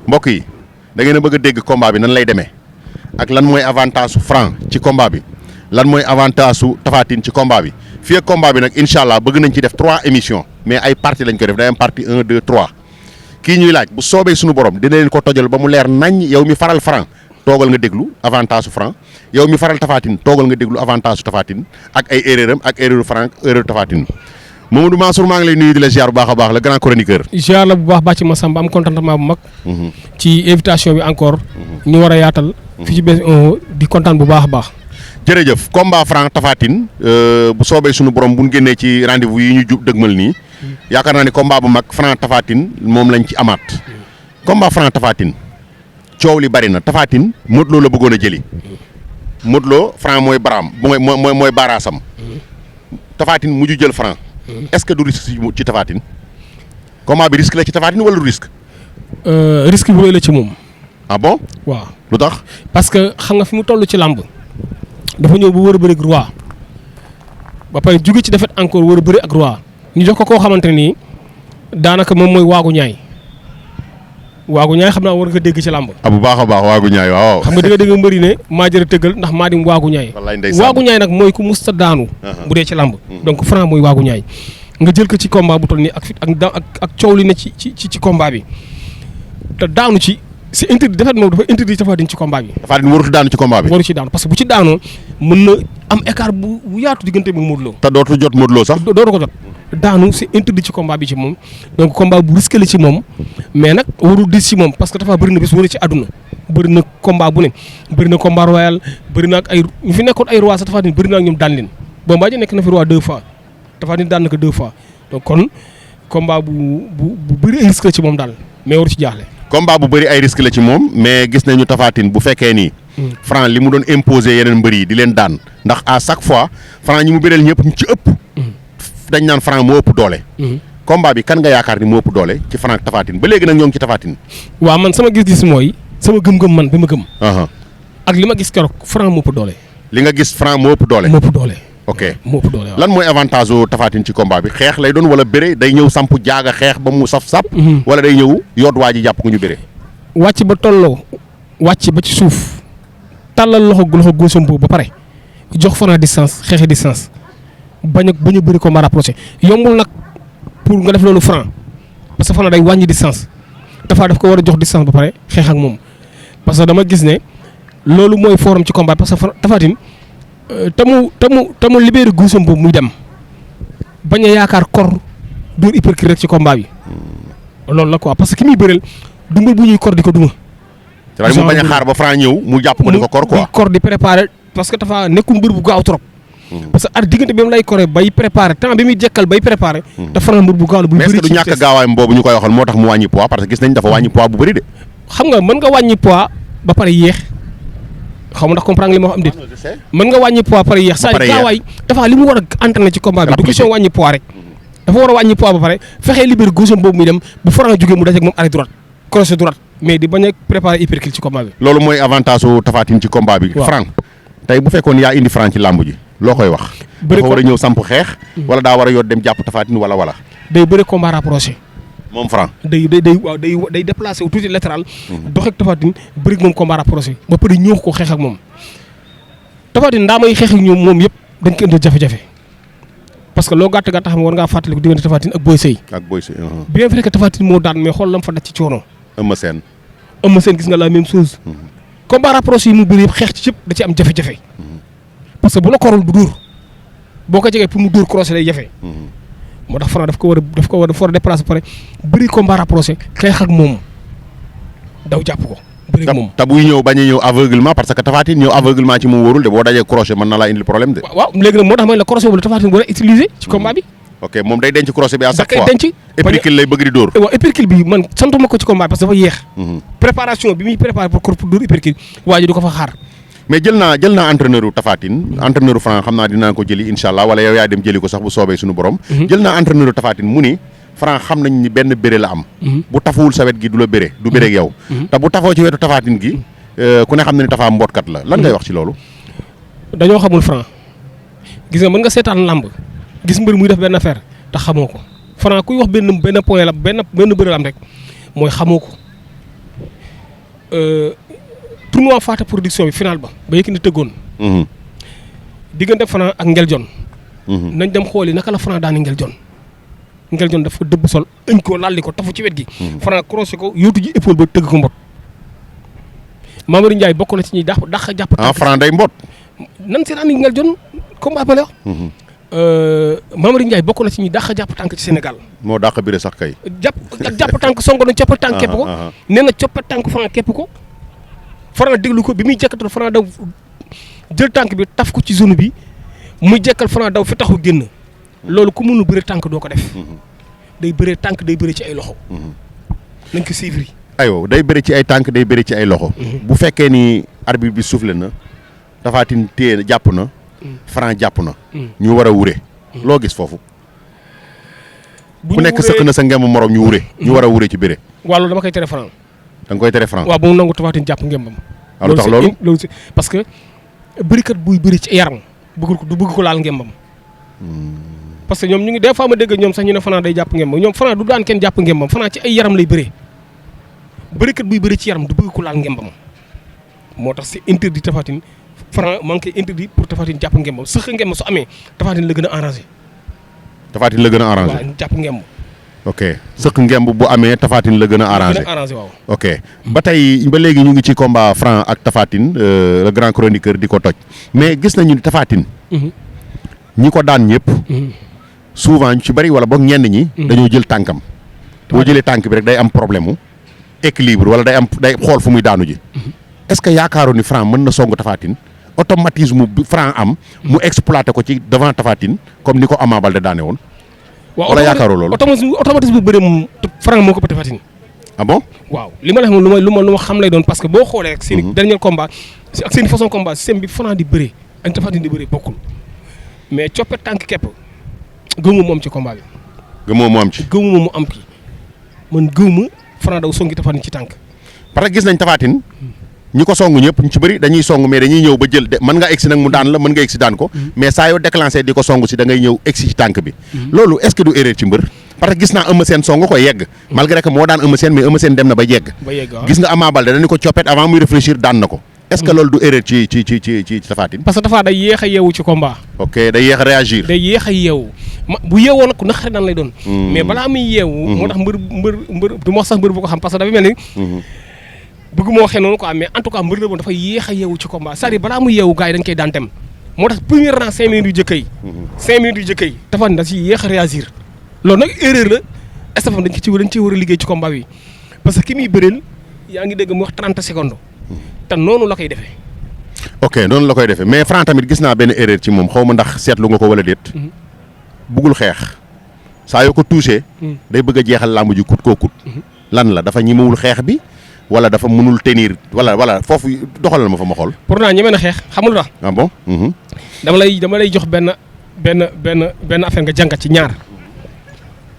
mbokk yi da ngeen a bëgg a dégg combat bi nan lay demee ak lan mooy avantage su Franc ci combat bi lan mooy avantage su Tapha Tine ci combat bi fii ak combat bi nag incha allah bëgg nañ ci def 3 émissions mais ay parties lañ ko def day am partie 1 2 3 kii ñuy laaj bu soobee suñu borom dina leen ko tojal ba mu leer nañ yow mi faral Franc toogal nga déglu avantage su Franc yow mi faral Tapha Tine toogal nga déglu avantage su Tapha Tine ak ay erreur am ak erreur Franc erreur Tapha Tine Mamadou Mansour maa ngi lay nuyu di la ziar bu baax a baax le grand chroniqueur. ziar la bu baax bàcc ma Samba am contentement bu mag. ci invitation bi encore. ñu war a yaatal. fii ci BS1 di kontaan bu baax a baax. jërëjëf combat Franc Tapha Tine bu soobee suñu borom bu ñu génnee ci rendez-vous yi ñu jub dëgmal nii yaakaar naa ne combat bu mag Franc Tapha Tine moom lañ ci amaat combat Franc Tapha Tine coow li bari na Tapha Tine Modou Lo la bëggoon a jëli Modou Lo Franc mooy baraam mooy baaraasam Tapha Tine mujj jël Franc est-ce que du risque ci Tapha Tine combat bi risque la ci Tapha Tine wala du risque. risque bu rëy la ci moom. ah bon waaw lu tax. parce que xam nga fi mu toll ci làmb dafa ñëw bu war a bëri ak roi ba pare jóge ci defet encore war a bëri ak roi ñu jox ko koo xamante nii daanaka moom mooy waagu ñaay xam naa war nga dégg ci làmb. bu baax a baax waagu ñaay waaw. xam nga di nga dégg mbëri ne maa jëra tëggal ndax maa dim waagu ñaay. waagu ñaay nag mooy ku musta daanu. bu dee ci làmb. donc Franc mooy waagu ñaay nga jël ko ci combat bu toll nii ak coow li ne ci combat bi te daanu ci. c'est interdit defet moom dafa interdit Tapha Tine ci combat bi. Tapha Tine warutu daanu ci combat bi. waru ci daanu parce que bu ci daanoo mën na am écart bu yaatu diggante bi Modou Lo. te dootu jot Modou Lo sax. dootu ko jot daanu c'est interdit ci combat bi ci moom donc combat bu risqué la ci moom mais nag warul dis ci moom parce que dafa bëri na bis wala ci àdduna bëri na combat bu ne bëri na combat royal bëri na ak ay ñu fi nekkoon ay roi sax Tapha Tine bëri na ak ñoom daan leen Bombardier nekk na fi roi 2 fois Tapha Tine daan na ko 2 fois donc kon combat bu bëri ay risque la ci moom daal mais waru ci jaaxle. combat bu bëri ay risque la ci moom mais gis nañu Tapha Tine bu fekkee nii Franc li mu doon imposer yeneen mbër yi di leen daan ndax à chaque fois Franc ñi mu bëreel ñëpp ñu ci ëpp dañ naan Franc moo ëpp doole combat bi kan nga yaakaar ni moo ëpp doole ci Franc Tapha Tine ba léegi nag ñoo ngi ci Tapha Tine. waaw man sama gis-gis mooy sama gëm-gëm man bi ma gëm ak li ma gis keroog Franc moo ëpp doole. li nga gis Franc moo ëpp doole. moo ëpp doole. ok moo ëpp doole waaw. lan mooy avantage u Tapha Tine ci combat bi xeex lay doon wala bëre day ñëw samp jaaga xeex ba mu saf-sap wala day ñëw yoot waa ji jàpp ko ñu bëre. wàcc ba tolloo wàcc ba ci suuf tàllal loxo góosam boobu ba pare jox Franc distance xeexi distance bañ a bëri combat rapproché yombul nag pour nga def loolu Franc parce que Franc day wàññi distance Tapha daf ko war a jox distance ba pare xeex ak moom parce que dama gis ne loolu mooy forum ci combat parce que Tapha Tine te mu libéré góosam boobu muy dem bañ a yaakaar kor dóor hypercule rek ci combat bi loolu la quoi parce que ki muy bëreel du mbër bu ñuy kor di ko duma. mu bañ a xaar ba Franc ñëw mu jàpp ko di ko kor quoi. kor di préparé parce que Tapha nekkul mbër bu gaaw trop. parce que at diggante bi mu lay koree bay préparé temps bi muy jekkal bay préparé. te Franc mbër bu gaaw la buy bëri ci mais est-ce que du ñàkk gaawaayam boobu ñu koy waxal moo tax mu wàññi poids parce que gis nañ dafa wàññi poids bu bëri de. xam nga mën nga wàññi poids ba pare yéex xaw ma ndax comprendre li ma wax am déet mën nga wàññi poids ba pare yéex saa gaawaay Tapha li mu war a entraîné ci combat bi du question wàññi poids rek dafa war a wàññi poids ba pare fexee libéré gauche boobu muy dem bu Franc jógee mu dajeeg moom arrêt droite crochet droite mais di bañ a préparer hypercule ci combat bi. loolu mooy avantage su Tapha Tine ci combat bi. Franc tey bu fekkoon yaa indi Franc ci làmb ji loo koy wax. dafa war a ñëw samp xeex. wala daa war a yoot dem jàpp Tapha Tine wala. day bëri combat rapproché. moom Franc. day déplacé wu tuuti latéral. doxeeg Tapha Tine bëri moom combat rapproché. ba pare ñëw ko xeex ak moom. Tapha Tine ndaa may xeex ak ñoom moom yëpp dañ ko indi jafe-jafe. parce que loo gàtt xam nga war ngaa fàttaliku diggante Tapha Tine ak Boy Seye. bien vrai que Tapha Tine moo daan mais xool lam fa daj ci coono. Eumeu Sène gis nga la même chose. combat rapproché yi mu bëri yëpp xeex ci yëpp da ci am jafe-jafe. parce que bu la korul du dóor boo ko jegee pour mu dóor croisé lay jafe. moo tax Franc daf ko war a déplacer pare bëri combat rapproché xeex ak moom daw jàpp ko. bëri ak moom te buy ñëw bañ a ñëw aveuglement parce que Tapha Tine ñëw aveuglement ci moom warul de boo dajee crochet mën na laa indil problème de. waaw léegi nag moo tax mooy la crochet boobu la Tapha Tine war a utiliser ci combat bi. ok moom day denc crochet bi à chaque fois da koy denc. hypercule lay bëgg di dóor. waaw hypercule bi man santuma ko ci combat parce que dafa yéex. préparation bi muy préparé pour dóor hypercule waa ji du ko fa xaar. mais jël naa entraîneur u Tapha Tine entraîneur u Franc xam naa dinaa ko jëli incha allah wala yow yaa dem jëli ko sax bu soobee suñu borom. jël naa entraîneur u Tapha Tine mu ni Franc xam nañ ni benn béré la am. bu tafuwul sa wet gi du la béré du béré ak yow. te bu tafoo ci wetu Tapha Tine gi ku ne xam na ni Tapha mbootkat la lan ngay wax ci loolu. dañoo xamul Franc gis nga mën nga seetaan lamb gis mbër muy def benn affaire te xamoo ko Franc kuy wax benn point la benn bërël am rek mooy xamoo ko tournoi Faata production bi final ba Yékini tëggoon. diggante Franc ak Ngel Jon. nañ dem xooli naka la Franc daani Ngel Jon. Ngel Jon dafa dëbb sol ëñ ko lalli ko tafu ci wet gi. Franc croisé ko yóotu ji épaule ba tëgg ko mbot. Mamadou Ndiaye bokk na ci ñuy dàq jàpp. Franc day mbot. nan si daani Ngel Jon combat ba la wax. Mamadou Ndiaye bokk na ci ñuy dàq jàpp tànk ci Sénégal. moo dàq bire sax kay. jàpp tànk songo na coppal tànk képp ko. nee na coppal tànk Franc képp ko. Franc déglu ko bi muy jekkatu Franc daw jël tànk bi taf ko ci zone bi muy jekkal Franc daw fi taxu génn. loolu ku mënu bëre tànk doo ko def. day bëree tànk day bëre ci ay loxo. nañ ko suivre. aywa day bëre ci ay tànk day bëre ci ay loxo. bu fekkee ni arbitre bi soufflé na Tapha Tine téye jàpp na. Franc jàpp na. ñu war a wure. loo gis foofu. ku nekk sëq na sa ngemu morom ñu wure. ñu war a wure ci bëre. waaw loolu dama koy tere Franc. da nga koy tere Franc. waaw ba mu nangu Tapha Tine jàpp ngembam. lu tax loolu parce que bërikat buy bëri ci yaram bëgg ko laal ngembam. parce que ñoom ñu ngi des fois ma dégg ñoom sax ñu ne Franc day jàpp ngembam ñoom Franc du daan kenn jàpp ngembam Franc ci ay yaram lay bëree. bërikat buy bëri ci yaram du bëgg ko laal ngembam moo tax c'est interdit Tapha Tine Franc maa ngi koy interdit pour Tapha Tine jàpp ngembam sëq ngemb su amee Tapha Tine la gën a arrangé. Tapha Tine la gën a arrangé waaw jàpp ngemb. ok sëq ngemb bu amee Tapha Tine la gën a arrangé. waaw. ok ba tey ba léegi ñu ngi ci combat Franc ak Tapha Tine le grand chroniqueur di ko toj mais gis nañu ni Tapha Tine ñi ko daan ñëpp. souvent ñu ci bari wala boog ñenn ñi. dañoo jël tànkam. boo jëlee tànk bi rek day am problème mu équilibre wala day xool fu muy daanu ji. est-ce que yaakaaroon ni Franc mën na song Tapha Tine automatisme bi Franc am. mu exploité ko ci devant Tapha Tine comme ni ko Ama Baldé daane woon. wala yaakaaroo loolu automatisme bu bëri moom Franc moo ko Tapha Tine. ah bon waaw li ma la wax lu ma xam lay doon parce que boo xoolee rek. seen dernier combat ak seen façon combat système bi Franc di bëree ak Tapha Tine di bëree bokkul mais coppe tànk képp gëmu moom ci combat bi. gëmoo mu am ci. gëmu mu am kii man gëmu Franc daw songi Tapha Tine ci tànk. parce que gis nañ Tapha Tine ñi ko song ñëpp ñu ci bëri dañuy song mais dañuy ñëw ba jël mën nga egsi nag mu daan la mën nga egsi daan ko mais saa yoo déclenché di ko song si da ngay ñëw egsi ci tànk bi loolu est-ce que du erreur ci mbër parce que gis naa Eumeu Sène song ko yegg malgré que moo daan Eumeu Sène mais Eumeu Sène dem na ba yegg gis nga Ama Baldé dañu ko coppet avant muy réfléchir daan na ko est-ce que loolu du erreur ci Tapha Tine parce que Tapha day yéex a yeewu ci combat. ok day yéex a réagir. day yéex a yeewu bu yeewoo nag ku naqari daan lay doon. mais balaa muy yeewu. moo tax mbër du ma wax sax mbër bu ko xam parce que dafa mel ni. bëgg moo waxee noonu quoi mais en tout cas mbër la woon dafa yéex a yeewu ci combat c'est-à-dire balaa muy yeewu gars yi dañ koy daan dem moo tax premier rang 5 minutes yu jëkk yi. 5 minutes yu jëkk yi Tapha Tine da ci yéex a réagir loolu nag erreur la estafam dañ ci war a liggéey ci combat bi parce que ki muy bëreel yaa ngi dégg mu wax 30 secondes. te noonu la koy defee. ok noonu la koy defee mais Franc tamit gis naa benn erreur ci moom xaw ma ndax seetlu nga ko wala déet. buggul xeex saa yoo ko touché. day bëgg a jeexal làmb ji kut koo kut. lan la dafa ñemewul xeex bi wala dafa mënul tenir wala foofu doxalal ma fa ma xool. pourtant ñeme na xeex xamul tax. ah bon. dama lay jox benn affaire nga jàngat ci ñaar.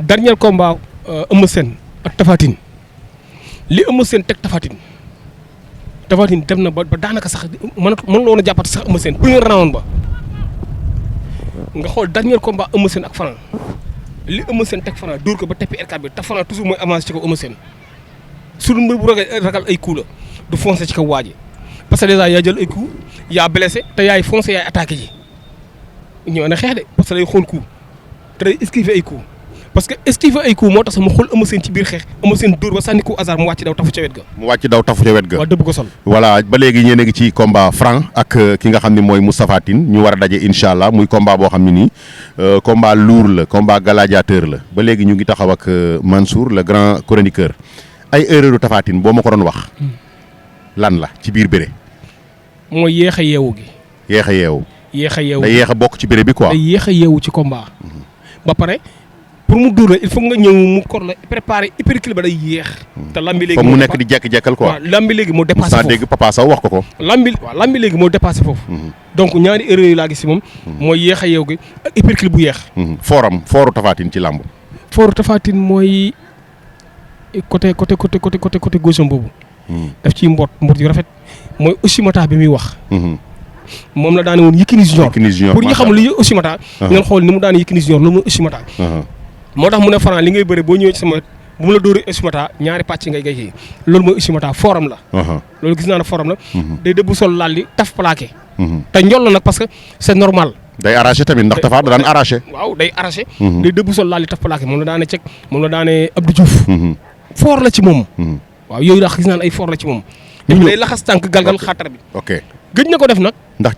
dernier combat Eumeu Sène ak Tapha Tine li Eumeu Sène teg Tapha Tine dem na ba daanaka sax mën la woon a jàppati sax Eumeu Sène premier round ba nga xool dernier combat Eumeu Sène ak Franc li Eumeu Sène teg Franc dóor ko ba teppi R4 bi te Franc toujours mooy avancé ci kaw Eumeu Sène su dul mbir bu ragal ay coups la du foncé ci kaw waa ji parce que déjà yaa jël ay coups yaa blessé te yaay foncé yaay attaqué ji ñëw na xeex de parce que day xool coup te day esquiver ay coups parce que esquiver ay coups moo tax sama xool Eumeu Sène ci biir xeex Eumeu Sène dóor ba sànni coup hasard mu wàcc daw tafu ca wet ga. waaw dëbb ko sol. voilà ba léegi ñeen a ngi ci combat Franc ak ki nga xam ne mooy Moustapha Tine ñu war a daje incha allah muy combat boo xam ne nii combat lourd la combat gladiateur la ba léegi ñu ngi taxaw ak Mansour le grand chroniqueur ay erreur Tapha Tine boo ma ko doon wax. lan la ci biir bëre. mooy yéex a yeewu gi. yéex a yeewu. day yéex a bokk ci bëre bi quoi. day yéex a yeewu ci combat. ba pare. pour mu dóor la il faut nga ñëw mu kor la préparer hypercule ba day yéex. te lambi léegi mu nekk di jekk-jekkal quoi. waaw lambi léegi moo dépassé foofu dégg Papa Sow wax ko. lambi léegi moo dépassé foofu. donc ñaari erreur yi laa gis si moom. mooy yéex a yeew gi ak hypercule bu yéex. fooru Tapha Tine ci làmb. fooru Tapha Tine mooy côté gauche am boobu. daf ciy mbot yu rafet mooy Oshimata bi muy wax. moom la daane woon Yékini Junior pour ñu xamul li Oshimata. ngeen xool ni mu daane Yékini Junior lu mu Oshimata. moo tax mu ne Franc li ngay bëre boo ñëwee ci sama bu mu la dóoree Eshimata ñaari pàcc ngay gay loolu mooy Eshimata forum la. loolu gis naa ne forum la. day dëbb sol laal li taf plaqué. te njool la nag parce que c'est normal. day arraché tamit ndax Tapha daan arraché. waaw day arraché. day dëbb sol laal li taf plaqué moom la daane cek moom la daane Abdou Diouf. foor la ci moom. waaw yooyu daal gis naa ne ay foor la ci moom. day laxas tànk galgal xatar bi. ok gëj na ko def nag. ndax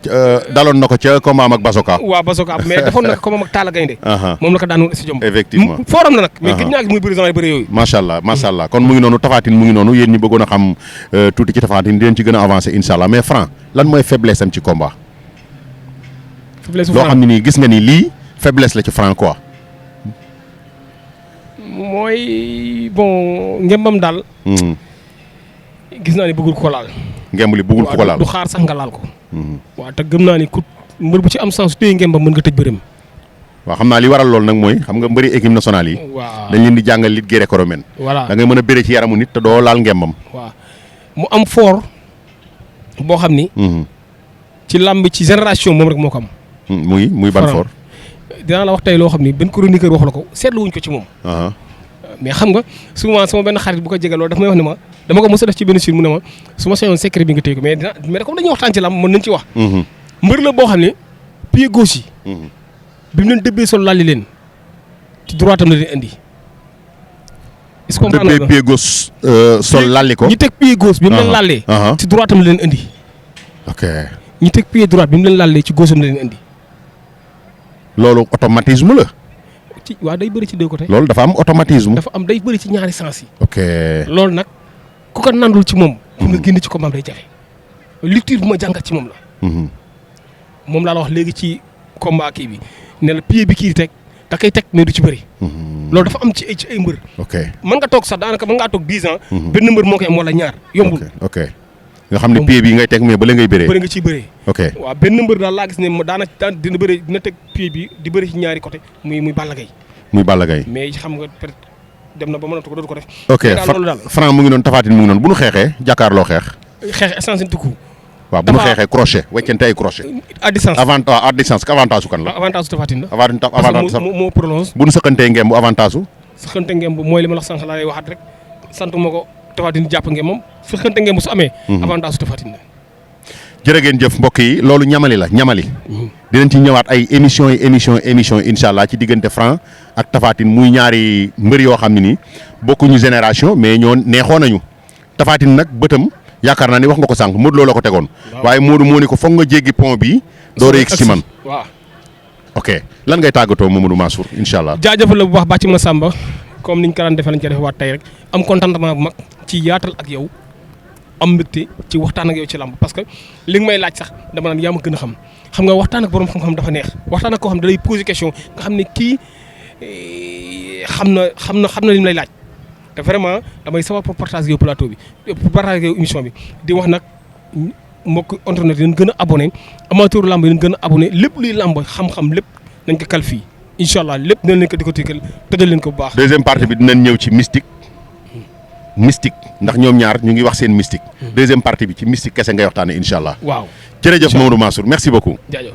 daloon na ko ca combat ak Basoka. waaw Basoka mais defoon na ko combat ak Talla Gaynde. moom la ko daan woon si jom. effectivement fooram la nag. mais gëj naa gis muy bëri genre bëri yooyu. macha allah kon mu ngi noonu Tapha Tine mu ngi noonu yéen ñi bëggoon a xam tuuti ci Tapha Tine di leen ci gën a avancé incha allah mais Franc lan mooy faiblesse am ci combat. faiblesse loo xam ne nii gis nga ni lii faiblesse la ci Franc quoi. mooy bon ngembam daal. gis naa ni bëggul ko laal. ngemb li bëggul ko laal du xaar sax nga laal ko. waaw te gëm naa ni ku mbër bu ci am sens téye ngembam mën nga tëj bërëm. waaw xam naa li waral loolu nag mooy xam nga mbëri équipe nationale yi. waaw dañ leen di jàngal lutte gréco-romaine. voilà da ngay mën a bëre ci yaramu nit te doo laal ngembam. waaw mu am fort boo xam ni. ci làmb ci génération moom rek moo ko am. muy ban fort. dinaa la wax tey loo xam ni benn chroniqueur wax la ko seetlu wuñ ko ci moom. mais xam nga souvent sama benn xarit bu ko jege loolu daf may wax ne ma dama ko mos a def ci benn suite mu ne ma su ma sañoon secret bi nga téye ko mais comme dañuy waxtaan ci làmb mën nañ ci wax. mbër la boo xam ne pied gauche yi. bi mu leen dëbbee sol lalli leen ci droitam la leen indi. est-ce que comprendre nga dëbbee pied gauche sol lalli ko. ñi teg pied gauche bi mu leen lallee. ci droitam la leen indi. ok ñi teg pied droite bi mu leen lallee ci gauche am la leen indi. loolu automatisme la. waaw day bëri ci deux côtés. loolu dafa am automatisme. dafa am day bëri ci ñaari sens yi. ok loolu nag ku ko nandul ci moom. pour nga génn ci combat day jafe. lecture bu ma jàngat ci moom la. moom laa la wax léegi ci combat kii bi ne la pied bi kii teg da koy teg mais du ci bëri. loolu dafa am ci ay mbër. ok mën nga toog sax daanaka mën ngaa toog 10 ans. benn mbër moo koy am wala ñaar yombul. ok nga xam ne pied bi ngay teg mais ba la ngay bëree. bëri nga ciy bëree. ok waaw benn mbër daal laa gis ne dina bëri dina teg pied bi di bëri ci ñaari côté muy Balla Gaye. muy Balla Gaye. mais xam nga peut-être dem na ba mënatu ko dootu ko def. ok Franc mu ngi noonu Tapha Tine mu ngi noonu bu nu xeexee jàkkaarloo xeex. xeex essence tukku. waaw bu nu xeexee crochet weccante ay crochet. à distance à distance avantage su kan la. avantage su Tapha Tine la. avantage parce que moo prolonge. bu nu sëqantee ngeen bu avantage su. sëqante ngeen bu mooy li ma la sànq laa lay waxaat rek sant ma ko Tapha Tine jàpp ngeen moom sëqante ngeen bu su amee. avantage su Tapha Tine la. jërë ngeen jëf mbokk yi loolu ñamali la ñamali. dinañ ci ñëwaat ay émission incha allah ci diggante Franc ak Tapha Tine muy ñaari mbër yoo xam ne nii bokkuñu génération mais ñoo neexoon nañu Tapha Tine nag bëtam yaakaar naa ni wax nga ko sànq Modou Lo la ko tegoon. waaye Modou moo ni ko foog nga jéggi pont bi door a yegg ci man. waaw. ok lan ngay tàggatoo Mamadou Mansour incha allah. jaajëfal la bu baax bàcc ma Samba comme niñ ko daan defee lañ ko defee waat tey rek am contentement bu mag ci yaatal ak yow. am mbégte ci waxtaan ak yow ci làmb parce que li nga may laaj sax dama naan yaa ma gën a xam nga waxtaan ak borom xam-xam dafa neex waxtaan ak koo xam ne da lay poser question nga xam ne kii xam na li mu lay laaj te vraiment damay sawar pour partager yow plateau bi pour partager yow émission bi di wax nag mbokk internet yi nañ gën a abonné amateur làmb yi nañ gën a abonné lépp luy làmb xam-xam lépp nañ ko kal fii incha allah lépp dinañ leen ko décortiquer tëjal leen ko bu baax. deuxième partie bi dinañ ñëw ci mystique ndax ñoom ñaar ñu ngi wax seen mystique. deuxième partie bi ci mystique kese ngay waxtaanee incha allah. waaw jërëjëf Mamadou Mansour merci beaucoup. jaajëf.